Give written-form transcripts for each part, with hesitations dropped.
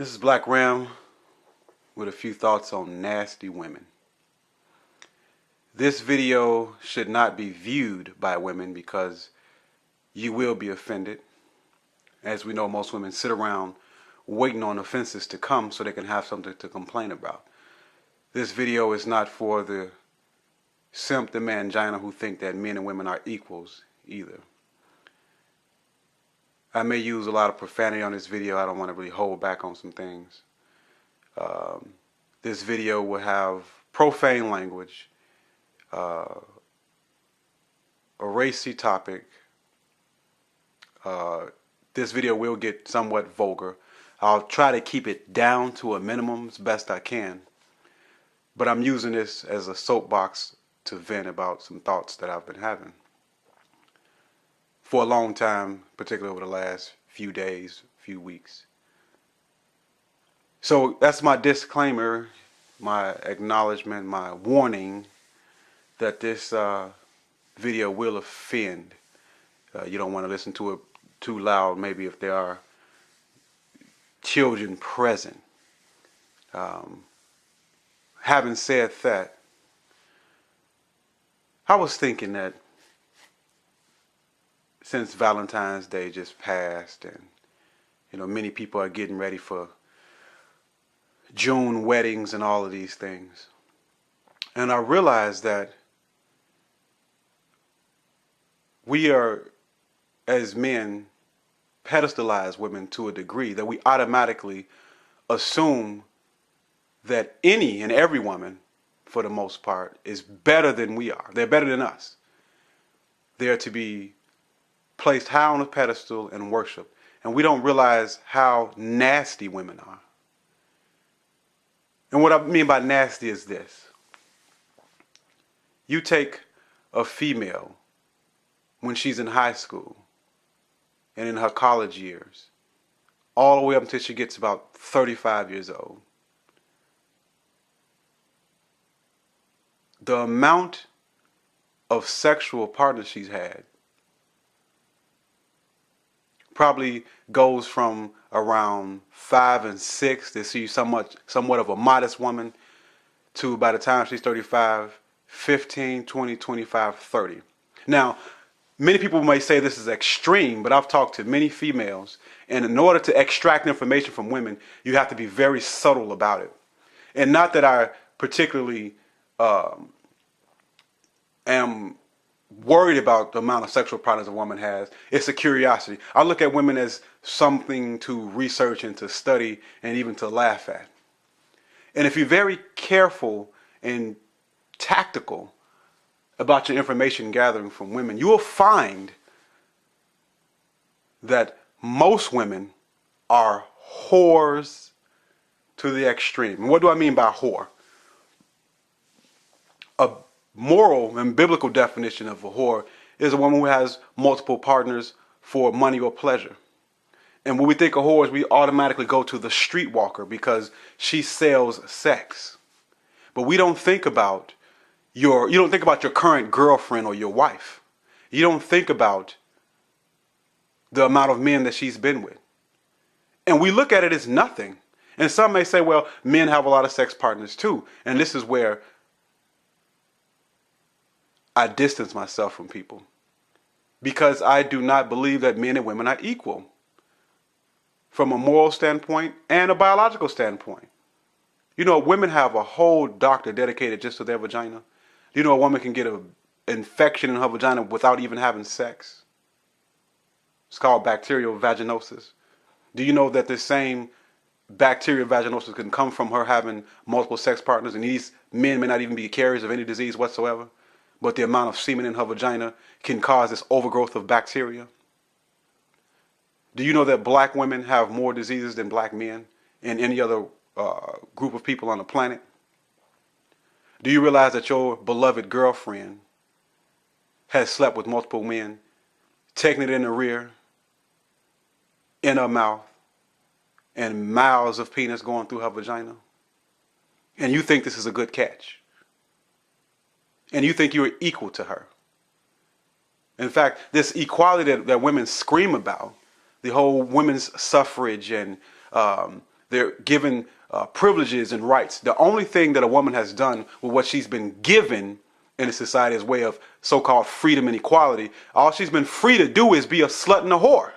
This is Black Ram with a few thoughts on nasty women. This video should not be viewed by women because you will be offended. As we know, most women sit around waiting on offenses to come so they can have something to complain about. This video is not for the simp, the mangina who think that men and women are equals either. I may use a lot of profanity on this video. I don't want to really hold back on some things. This video will have profane language, a racy topic. This video will get somewhat vulgar. I'll try to keep it down to a minimum as best I can. But I'm using this as a soapbox to vent about some thoughts that I've been having for a long time, particularly over the last few days, few weeks. So that's my disclaimer, my acknowledgement, my warning that this video will offend. You don't want to listen to it too loud, maybe if there are children present. Having said that, I was thinking that since Valentine's Day just passed and many people are getting ready for June weddings and all of these things, and I realized that we are, as men, pedestalize women to a degree that we automatically assume that any and every woman, for the most part, is better than we are. They're better than us. They're to be placed high on a pedestal and worshiped. And we don't realize how nasty women are. And what I mean by nasty is this. You take a female when she's in high school and in her college years, all the way up until she gets about 35 years old. The amount of sexual partners she's had probably goes from around 5 and 6 to see somewhat of a modest woman to, by the time she's 35, 15, 20, 25, 30. Now, many people may say this is extreme, but I've talked to many females, and in order to extract information from women, you have to be very subtle about it. And not that I particularly am worried about the amount of sexual partners a woman has. It's a curiosity. I look at women as something to research and to study and even to laugh at. And if you're very careful and tactical about your information gathering from women, you will find that most women are whores to the extreme. And what do I mean by whore? A moral and biblical definition of a whore is a woman who has multiple partners for money or pleasure. And when we think of whores, we automatically go to the streetwalker because she sells sex. But we don't think about you don't think about your current girlfriend or your wife. You don't think about the amount of men that she's been with. And we look at it as nothing. And some may say, well, men have a lot of sex partners too. And this is where I distance myself from people, because I do not believe that men and women are equal from a moral standpoint and a biological standpoint. Women have a whole doctor dedicated just to their vagina. A woman can get an infection in her vagina without even having sex. It's called bacterial vaginosis. Do you know that this same bacterial vaginosis can come from her having multiple sex partners, and these men may not even be carriers of any disease whatsoever? But the amount of semen in her vagina can cause this overgrowth of bacteria. Do you know that black women have more diseases than black men and any other group of people on the planet? Do you realize that your beloved girlfriend has slept with multiple men, taking it in the rear, in her mouth, and miles of penis going through her vagina? And you think this is a good catch? And you think you're equal to her? In fact, this equality that women scream about, the whole women's suffrage and They're given privileges and rights. The only thing that a woman has done with what she's been given in a society as way of so-called freedom and equality, all she's been free to do is be a slut and a whore.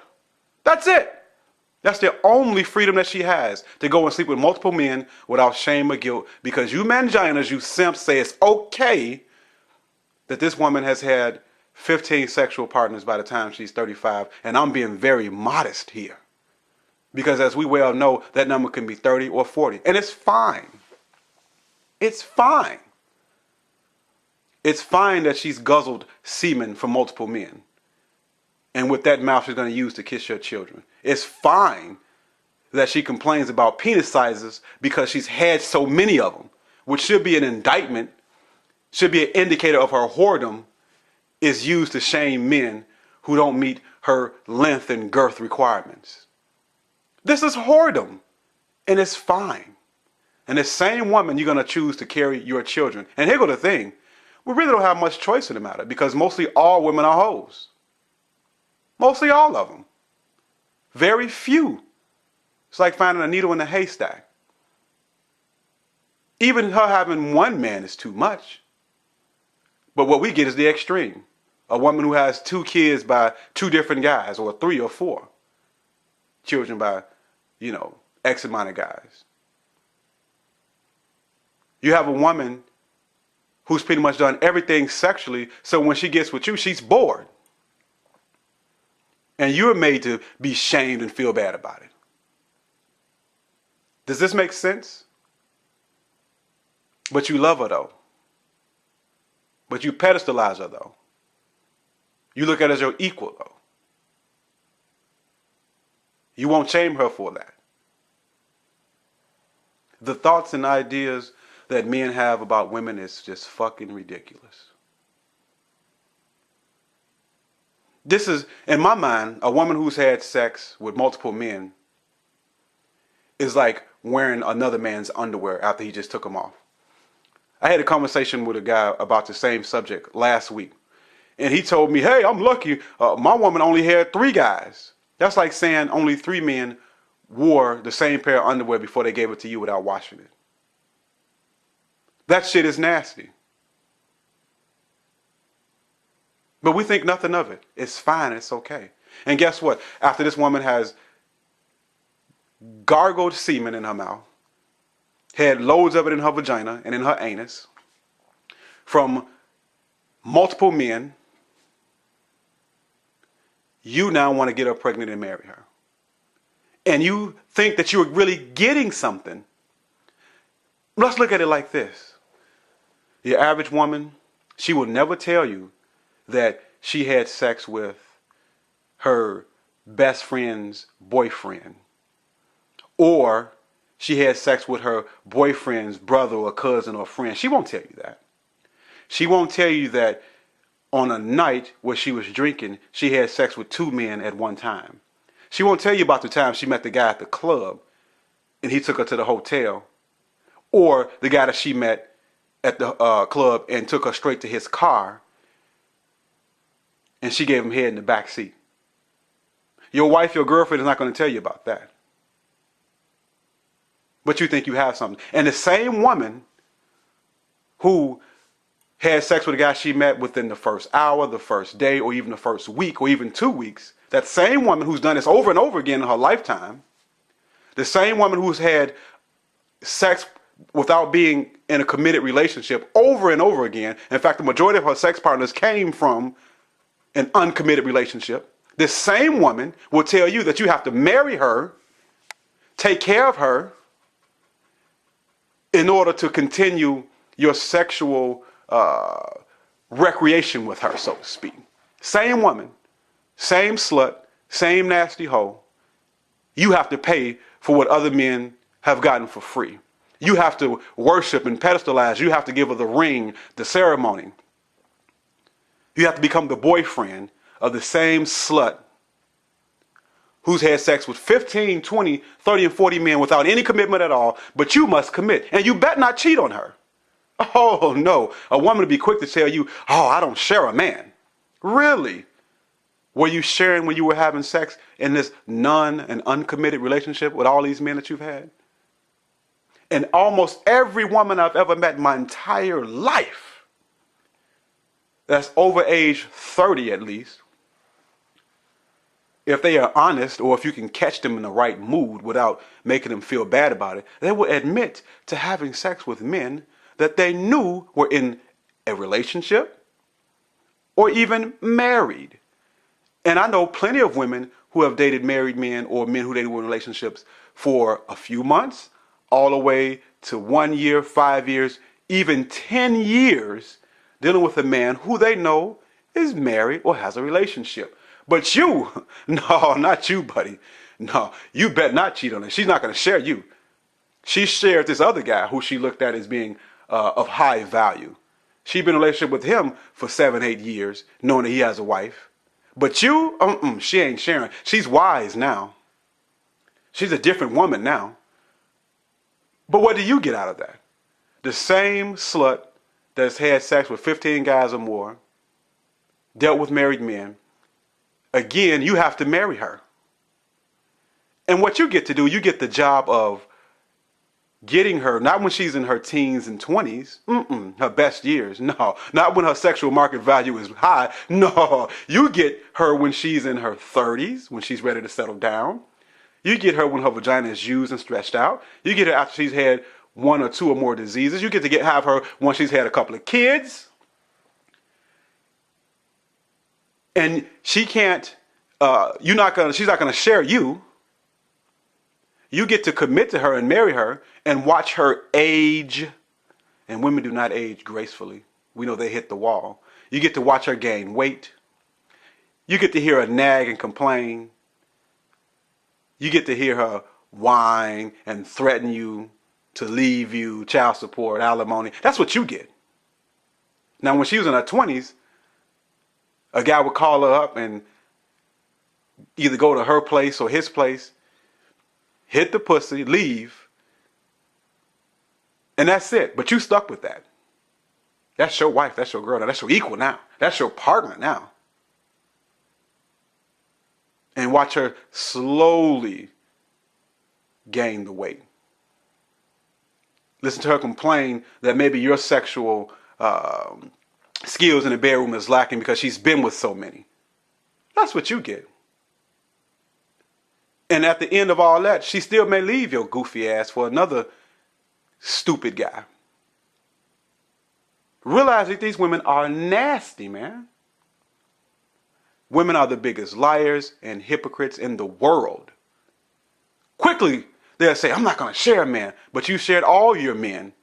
That's it. That's the only freedom that she has, to go and sleep with multiple men without shame or guilt, because you manginas, you simps, say it's okay that this woman has had 15 sexual partners by the time she's 35, and I'm being very modest here. Because as we well know, that number can be 30 or 40, and it's fine. It's fine. It's fine that she's guzzled semen from multiple men. And with that mouth she's going to use to kiss your children. It's fine that she complains about penis sizes because she's had so many of them, which should be an indictment, should be an indicator of her whoredom, is used to shame men who don't meet her length and girth requirements. This is whoredom, and it's fine. And the same woman you're going to choose to carry your children. And here go the thing. We really don't have much choice in the matter, because mostly all women are hoes. Mostly all of them. Very few. It's like finding a needle in a haystack. Even her having one man is too much. But what we get is the extreme. A woman who has 2 kids by 2 different guys, or 3 or 4 children by, X amount of guys. You have a woman who's pretty much done everything sexually, so when she gets with you, she's bored. And you're made to be shamed and feel bad about it. Does this make sense? But you love her though. But you pedestalize her though. You look at her as your equal though. You won't shame her for that. The thoughts and ideas that men have about women is just fucking ridiculous. This is, in my mind, a woman who's had sex with multiple men is like wearing another man's underwear after he just took them off. I had a conversation with a guy about the same subject last week. And he told me, hey, I'm lucky. My woman only had 3 guys. That's like saying only 3 men wore the same pair of underwear before they gave it to you without washing it. That shit is nasty. But we think nothing of it. It's fine. It's okay. And guess what? After this woman has gargled semen in her mouth, had loads of it in her vagina and in her anus, from multiple men, you now want to get her pregnant and marry her. And you think that you're really getting something. Let's look at it like this. The average woman, she will never tell you that she had sex with her best friend's boyfriend, or she had sex with her boyfriend's brother or cousin or friend. She won't tell you that. She won't tell you that on a night where she was drinking, she had sex with 2 men at one time. She won't tell you about the time she met the guy at the club and he took her to the hotel, or the guy that she met at the club and took her straight to his car and she gave him head in the back seat. Your wife, your girlfriend is not going to tell you about that. But you think you have something. And the same woman who had sex with a guy she met within the first hour, the first day, or even the first week, or even 2 weeks, that same woman who's done this over and over again in her lifetime, the same woman who's had sex without being in a committed relationship over and over again. In fact, the majority of her sex partners came from an uncommitted relationship. This same woman will tell you that you have to marry her, take care of her, in order to continue your sexual recreation with her, so to speak. Same woman, same slut, same nasty hoe. You have to pay for what other men have gotten for free. You have to worship and pedestalize. You have to give her the ring, the ceremony. You have to become the boyfriend of the same slut who's had sex with 15, 20, 30, and 40 men without any commitment at all, but you must commit. And you bet not cheat on her. Oh, no. A woman would be quick to tell you, oh, I don't share a man. Really? Were you sharing when you were having sex in this and uncommitted relationship with all these men that you've had? And almost every woman I've ever met in my entire life that's over age 30 at least, if they are honest, or if you can catch them in the right mood without making them feel bad about it, they will admit to having sex with men that they knew were in a relationship or even married. And I know plenty of women who have dated married men or men who they were in relationships for a few months, all the way to 1 year, 5 years, even 10 years, dealing with a man who they know is married or has a relationship. But you, no, not you, buddy. No, you bet not cheat on her. She's not going to share you. She shared this other guy who she looked at as being of high value. She'd been in a relationship with him for 7, 8 years, knowing that he has a wife. But you, she ain't sharing. She's wise now. She's a different woman now. But what do you get out of that? The same slut that's had sex with 15 guys or more, dealt with married men, again, you have to marry her. And what you get to do, you get the job of getting her, not when she's in her teens and 20s, her best years, no. Not when her sexual market value is high, no. You get her when she's in her 30s, when she's ready to settle down. You get her when her vagina is used and stretched out. You get her after she's had 1 or 2 or more diseases. You get to have her once she's had a couple of kids. And she can't, she's not gonna share you. You get to commit to her and marry her and watch her age. And women do not age gracefully. We know they hit the wall. You get to watch her gain weight. You get to hear her nag and complain. You get to hear her whine and threaten you to leave you, child support, alimony. That's what you get. Now, when she was in her 20s, a guy would call her up and either go to her place or his place, hit the pussy, leave, and that's it. But you stuck with that. That's your wife. That's your girl. Now, that's your equal now. That's your partner now. And watch her slowly gain the weight. Listen to her complain that maybe your sexual skills in the bedroom is lacking because she's been with so many. That's what you get. And at the end of all that, she still may leave your goofy ass for another stupid guy. Realize that these women are nasty, man. Women are the biggest liars and hypocrites in the world. Quickly, they'll say, I'm not going to share a man. But you shared all your men.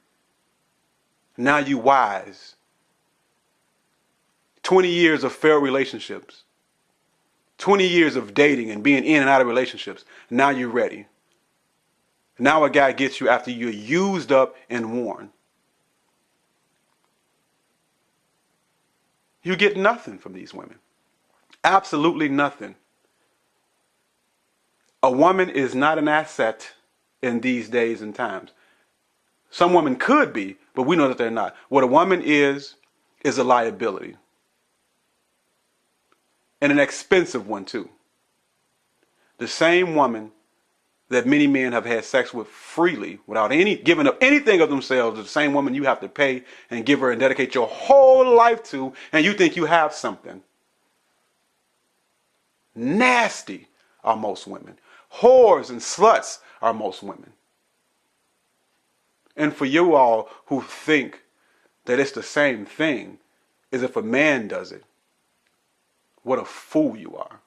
Now you wise. 20 years of failed relationships. 20 years of dating and being in and out of relationships. Now you're ready. Now a guy gets you after you're used up and worn. You get nothing from these women. Absolutely nothing. A woman is not an asset in these days and times. Some women could be, but we know that they're not. What a woman is a liability. And an expensive one too. The same woman that many men have had sex with freely without giving up anything of themselves is the same woman you have to pay and give her and dedicate your whole life to, and you think you have something. Nasty are most women. Whores and sluts are most women. And for you all who think that it's the same thing as if a man does it, what a fool you are.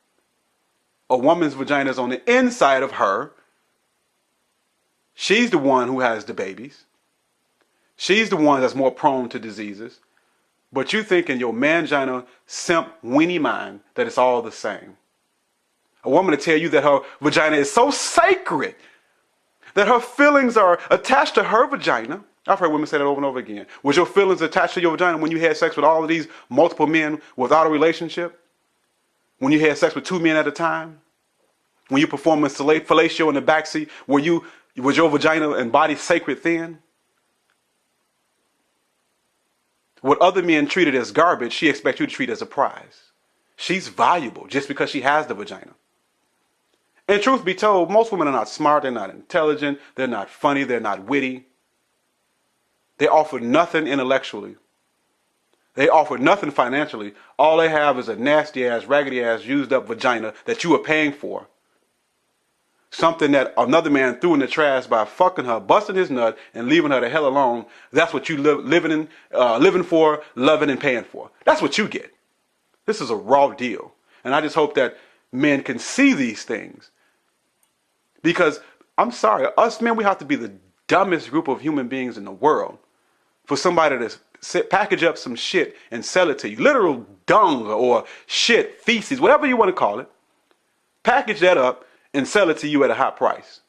A woman's vagina is on the inside of her. She's the one who has the babies. She's the one that's more prone to diseases. But you think in your mangina, simp, weenie mind that it's all the same. A woman to tell you that her vagina is so sacred that her feelings are attached to her vagina. I've heard women say that over and over again. Was your feelings attached to your vagina when you had sex with all of these multiple men without a relationship? When you had sex with 2 men at a time? When you performed fellatio in the backseat, was your vagina and body sacred then? What other men treated as garbage, she expects you to treat as a prize. She's valuable just because she has the vagina. And truth be told, most women are not smart, they're not intelligent, they're not funny, they're not witty. They offer nothing intellectually. They offer nothing financially. All they have is a nasty ass, raggedy ass, used up vagina that you are paying for. Something that another man threw in the trash by fucking her, busting his nut, and leaving her the hell alone. That's what you living for, loving, and paying for. That's what you get. This is a raw deal. And I just hope that men can see these things. Because, I'm sorry, us men, we have to be the dumbest group of human beings in the world for somebody to package up some shit and sell it to you. Literal dung or shit, feces, whatever you want to call it. Package that up and sell it to you at a high price.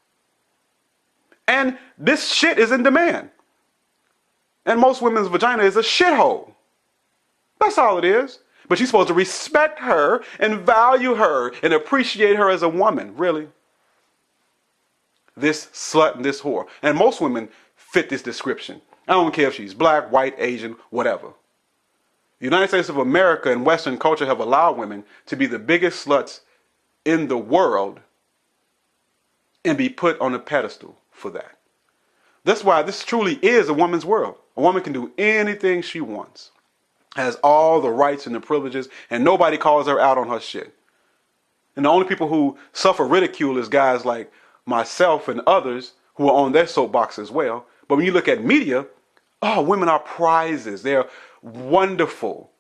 And this shit is in demand. And most women's vagina is a shithole. That's all it is. But you're supposed to respect her and value her and appreciate her as a woman, really. This slut and this whore. And most women fit this description. I don't care if she's black, white, Asian, whatever. The United States of America and Western culture have allowed women to be the biggest sluts in the world and be put on a pedestal for that. That's why this truly is a woman's world. A woman can do anything she wants, has all the rights and the privileges, and nobody calls her out on her shit. And the only people who suffer ridicule is guys like myself and others who are on their soapbox as well. But when you look at media, oh, women are prizes. They're wonderful.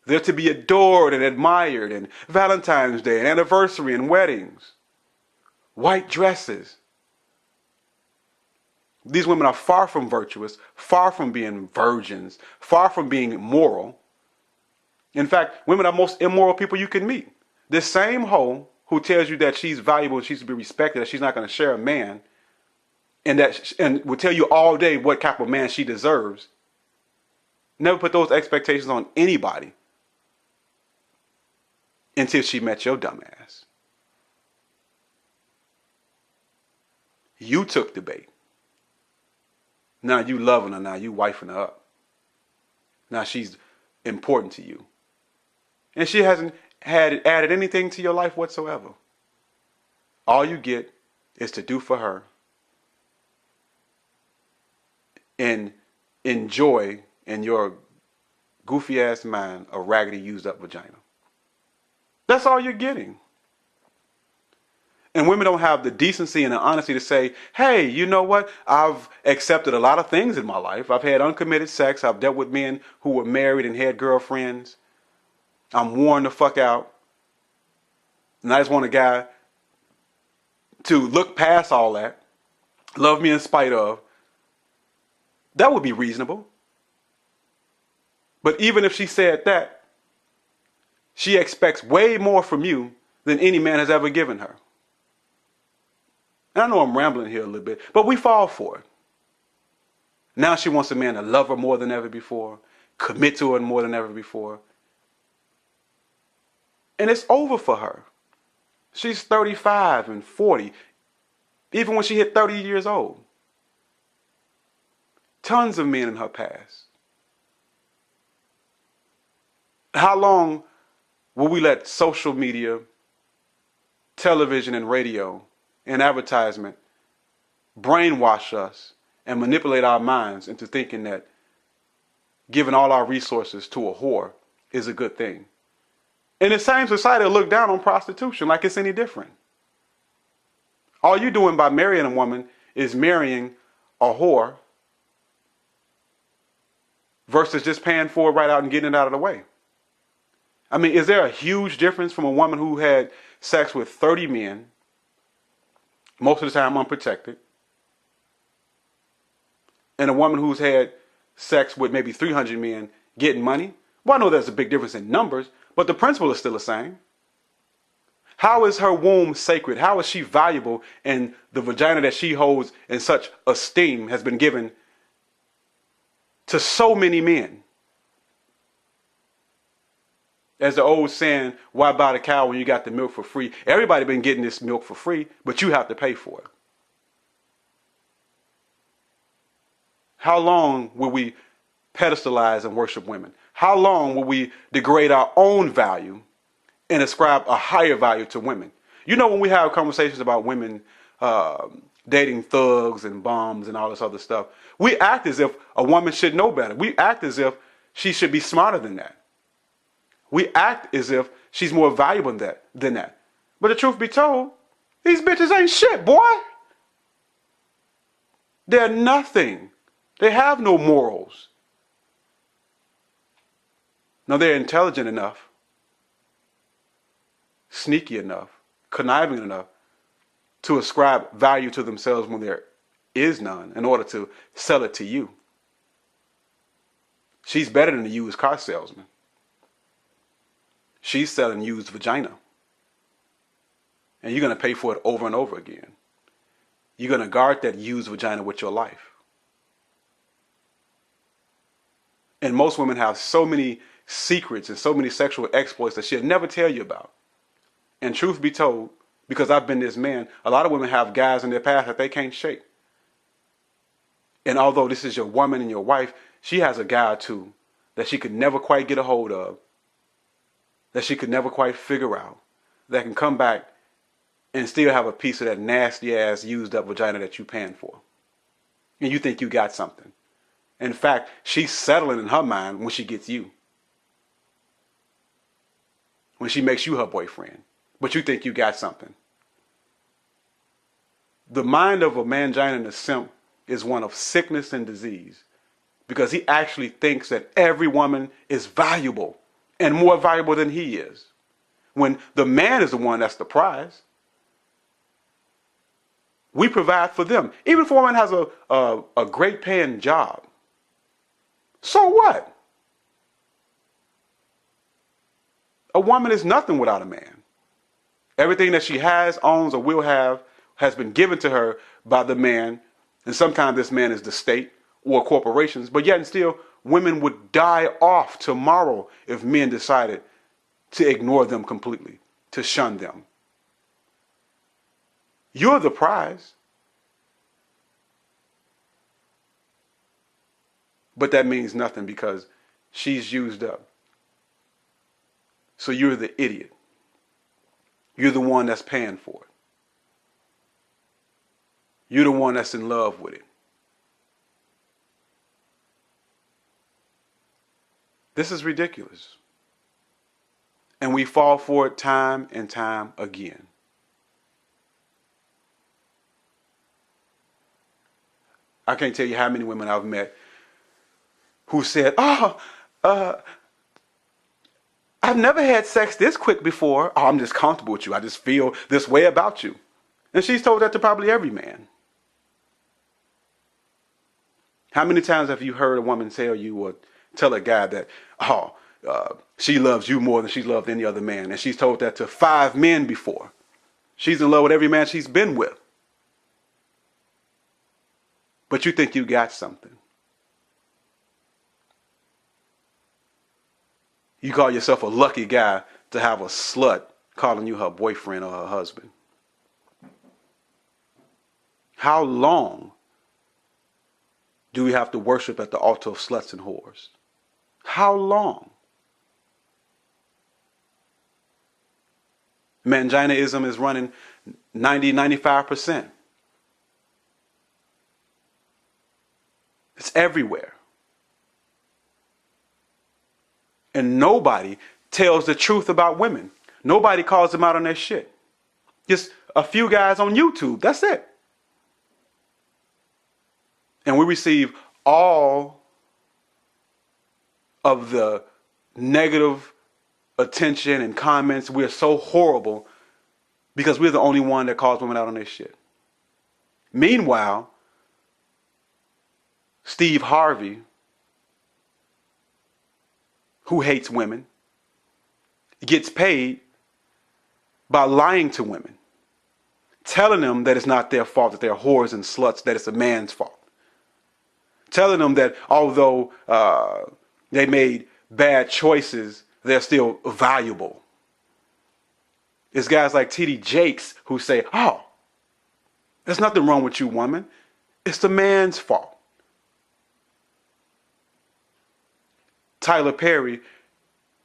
They're to be adored and admired, and Valentine's Day and anniversary and weddings. White dresses. These women are far from virtuous, far from being virgins, far from being moral. In fact, women are the most immoral people you can meet. This same hoe who tells you that she's valuable and she's to be respected, that she's not going to share a man, and will tell you all day what type of man she deserves, never put those expectations on anybody until she met your dumb ass. You took the bait. Now you loving her. Now you wifing her up. Now she's important to you. And she hasn't added anything to your life whatsoever. All you get is to do for her and enjoy in your goofy ass mind a raggedy used up vagina. That's all you're getting. And women don't have the decency and the honesty to say, hey, you know what? I've accepted a lot of things in my life. I've had uncommitted sex. I've dealt with men who were married and had girlfriends. I'm worn the fuck out. And I just want a guy to look past all that, love me in spite of. That would be reasonable. But even if she said that, she expects way more from you than any man has ever given her. And I know I'm rambling here a little bit, but we fall for it. Now she wants a man to love her more than ever before, commit to her more than ever before. And it's over for her. She's 35 and 40, even when she hit 30 years old. Tons of men in her past. How long will we let social media, television and radio, and advertisement brainwash us and manipulate our minds into thinking that giving all our resources to a whore is a good thing? And the same society will look down on prostitution like it's any different. All you're doing by marrying a woman is marrying a whore versus just paying for it right out and getting it out of the way. I mean, is there a huge difference from a woman who had sex with 30 men, most of the time unprotected, and a woman who's had sex with maybe 300 men getting money? Well, I know there's a big difference in numbers, but the principle is still the same. How is her womb sacred? How is she valuable? And the vagina that she holds in such esteem has been given to so many men. As the old saying, why buy the cow when you got the milk for free? Everybody been getting this milk for free, but you have to pay for it. How long will we pedestalize and worship women? How long will we degrade our own value and ascribe a higher value to women? You know, when we have conversations about women dating thugs and bums and all this other stuff. We act as if a woman should know better. We act as if she should be smarter than that. We act as if she's more valuable than that. But the truth be told, these bitches ain't shit, boy. They're nothing. They have no morals. Now they're intelligent enough, sneaky enough, conniving enough to ascribe value to themselves when there is none in order to sell it to you. She's better than a used car salesman. She's selling used vagina. And you're going to pay for it over and over again. You're going to guard that used vagina with your life. And most women have so many secrets and so many sexual exploits that she'll never tell you about. And truth be told, because I've been this man, a lot of women have guys in their past that they can't shake. And although this is your woman and your wife, she has a guy or two that she could never quite get a hold of, that she could never quite figure out, that can come back and still have a piece of that nasty ass used up vagina that you're paying for. And you think you got something. In fact, she's settling in her mind when she gets you. When she makes you her boyfriend. But you think you got something. The mind of a mangina and a simp is one of sickness and disease. Because he actually thinks that every woman is valuable. And more valuable than he is. When the man is the one that's the prize. We provide for them. Even if a woman has a great paying job. So what? A woman is nothing without a man. Everything that she has, owns, or will have has been given to her by the man. And sometimes this man is the state or corporations. But yet and still, women would die off tomorrow if men decided to ignore them completely, to shun them. You're the prize. But that means nothing because she's used up. So you're the idiot. You're the one that's paying for it. You're the one that's in love with it. This is ridiculous. And we fall for it time and time again. I can't tell you how many women I've met who said, I've never had sex this quick before. Oh, I'm just comfortable with you. I just feel this way about you. And she's told that to probably every man. How many times have you heard a woman tell you or tell a guy that, she loves you more than she's loved any other man? And she's told that to 5 men before. She's in love with every man she's been with. But you think you got something. You call yourself a lucky guy to have a slut calling you her boyfriend or her husband. How long do we have to worship at the altar of sluts and whores? How long? Manginaism is running 90-95%. It's everywhere. And nobody tells the truth about women. Nobody calls them out on their shit. Just a few guys on YouTube. That's it. And we receive all of the negative attention and comments. We're so horrible because we're the only one that calls women out on their shit. Meanwhile, Steve Harvey, who hates women, gets paid by lying to women, telling them that it's not their fault, that they're whores and sluts, that it's a man's fault. Telling them that although they made bad choices, they're still valuable. It's guys like T.D. Jakes who say, there's nothing wrong with you, woman. It's the man's fault. Tyler Perry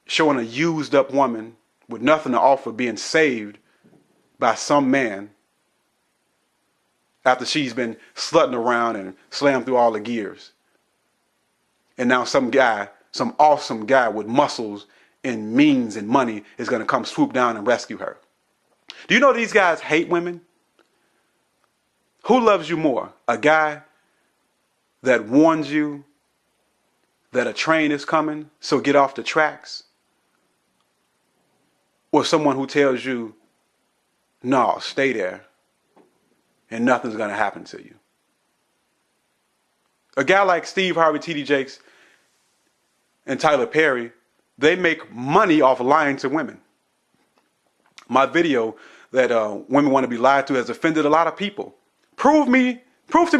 showing a used up woman with nothing to offer being saved by some man after she's been slutting around and slammed through all the gears. And now some guy, some awesome guy with muscles and means and money is going to come swoop down and rescue her. Do you know these guys hate women? Who loves you more? A guy that warns you that a train is coming, so get off the tracks? Or someone who tells you, no, stay there and nothing's going to happen to you? A guy like Steve Harvey, T.D. Jakes, and Tyler Perry, they make money off lying to women. My video that women want to be lied to has offended a lot of people. Prove to me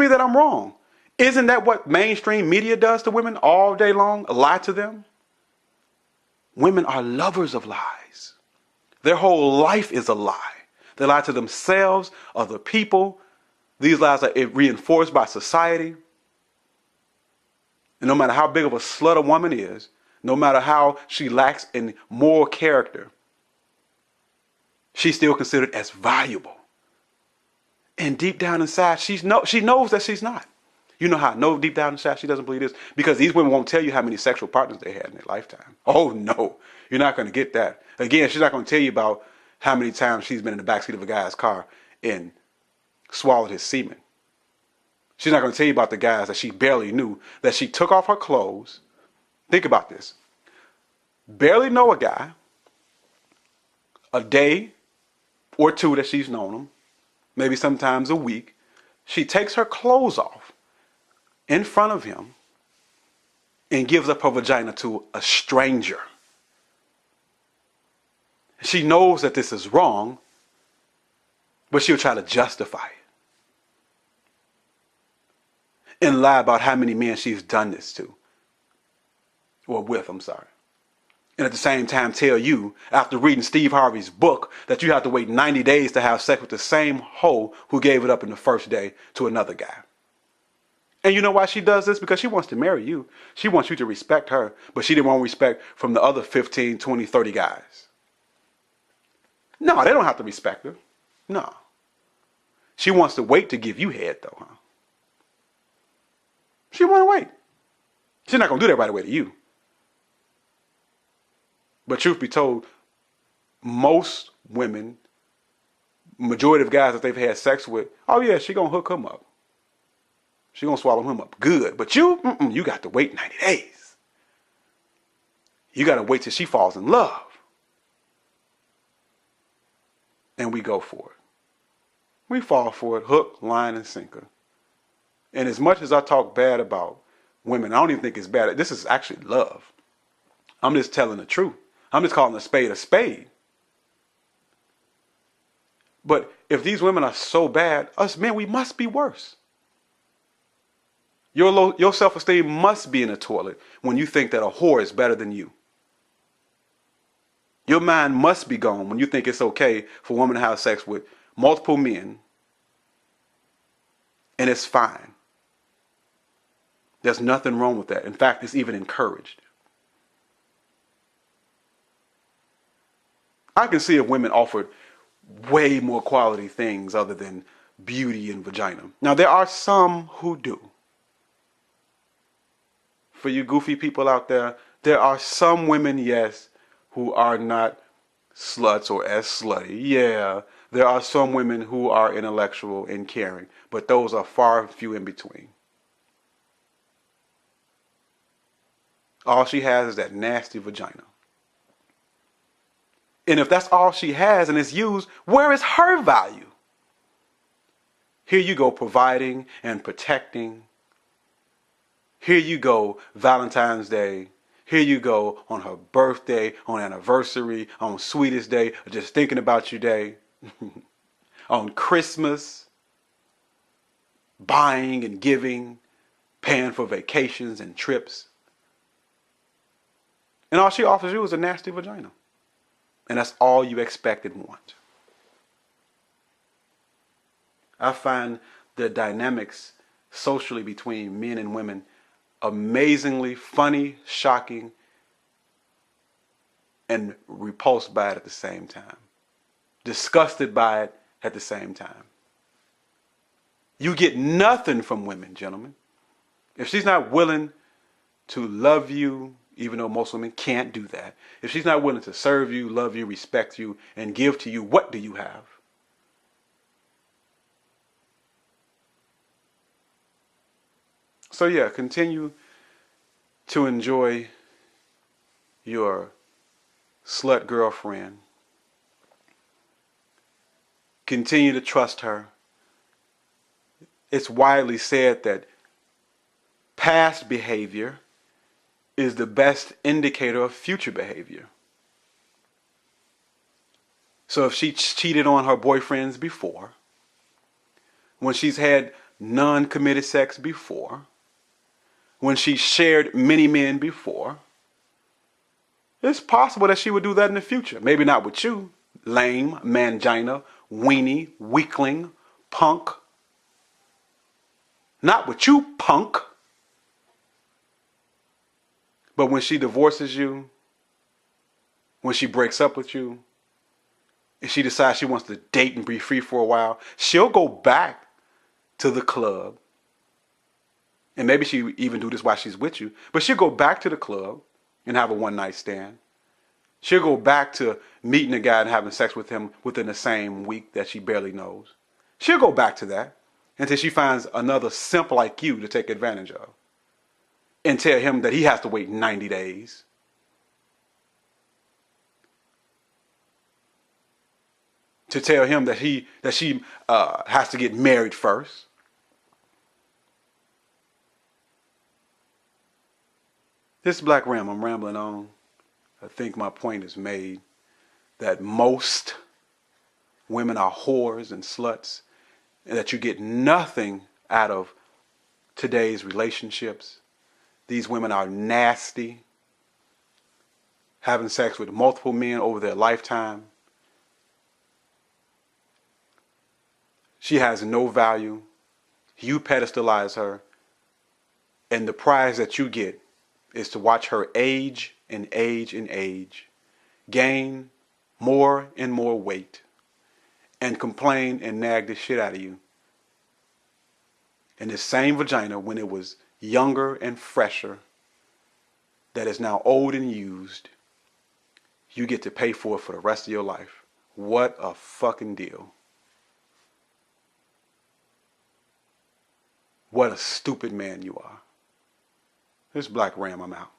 that I'm wrong. Isn't that what mainstream media does to women all day long? Lie to them? Women are lovers of lies. Their whole life is a lie. They lie to themselves, other people. These lies are reinforced by society. And no matter how big of a slut a woman is, no matter how she lacks in moral character, she's still considered as valuable. And deep down inside, she knows that she's not. You know how I know deep down inside she doesn't believe this? Because these women won't tell you how many sexual partners they had in their lifetime. Oh no, you're not going to get that. Again, she's not going to tell you about how many times she's been in the backseat of a guy's car and swallowed his semen. She's not going to tell you about the guys that she barely knew, that she took off her clothes. Think about this. Barely know a guy, a day or two that she's known him, maybe sometimes a week. She takes her clothes off in front of him and gives up her vagina to a stranger. She knows that this is wrong, but she'll try to justify it and lie about how many men she's done this to, or with, I'm sorry. And at the same time tell you, after reading Steve Harvey's book, that you have to wait 90 days to have sex with the same hoe who gave it up in the first day to another guy. And you know why she does this? Because she wants to marry you. She wants you to respect her, but she didn't want respect from the other 15, 20, 30 guys. No, they don't have to respect her. No. She wants to wait to give you head, though, huh? She want to wait. She's not going to do that right away to you. But truth be told, most women, majority of guys that they've had sex with, oh yeah, she going to hook him up. She going to swallow him up good. But you got to wait 90 days. You got to wait till she falls in love. And we go for it. We fall for it, hook, line, and sinker. And as much as I talk bad about women, I don't even think it's bad. This is actually love. I'm just telling the truth. I'm just calling a spade a spade. But if these women are so bad, us men, we must be worse. Your self-esteem must be in the toilet when you think that a whore is better than you. Your mind must be gone when you think it's okay for a woman to have sex with multiple men and it's fine. There's nothing wrong with that. In fact, it's even encouraged. I can see if women offered way more quality things other than beauty and vagina. Now, there are some who do. For you goofy people out there, there are some women, yes, who are not sluts or as slutty. Yeah, there are some women who are intellectual and caring, but those are far and few in between. All she has is that nasty vagina. And if that's all she has and is used, where is her value? Here you go providing and protecting. Here you go Valentine's Day. Here you go on her birthday, on anniversary, on sweetest day, or just thinking about your day. On Christmas, buying and giving, paying for vacations and trips. And all she offers you is a nasty vagina. And that's all you expect and want. I find the dynamics socially between men and women amazingly funny, shocking, and repulsed by it at the same time. Disgusted by it at the same time. You get nothing from women, gentlemen. If she's not willing to love you, even though most women can't do that, if she's not willing to serve you, love you, respect you, and give to you, what do you have? So yeah, continue to enjoy your slut girlfriend. Continue to trust her. It's widely said that past behavior is the best indicator of future behavior. So if she cheated on her boyfriends before, when she's had non-committed sex before, when she shared many men before, it's possible that she would do that in the future. Maybe not with you, lame, mangina, weenie, weakling, punk. Not with you, punk. But when she divorces you, when she breaks up with you, if she decides she wants to date and be free for a while, she'll go back to the club. And maybe she even do this while she's with you. But she'll go back to the club and have a one-night stand. She'll go back to meeting a guy and having sex with him within the same week that she barely knows. She'll go back to that until she finds another simp like you to take advantage of. And tell him that he has to wait 90 days. To tell him that she has to get married first. This is Black Ram. I'm rambling on. I think my point is made that most women are whores and sluts, and that you get nothing out of today's relationships. These women are nasty, having sex with multiple men over their lifetime. She has no value. You pedestalize her, and the prize that you get is to watch her age and age and age, gain more and more weight, and complain and nag the shit out of you. And this same vagina, when it was younger and fresher, that is now old and used, you get to pay for it for the rest of your life. What a fucking deal. What a stupid man you are. This is Black Ram. I'm out.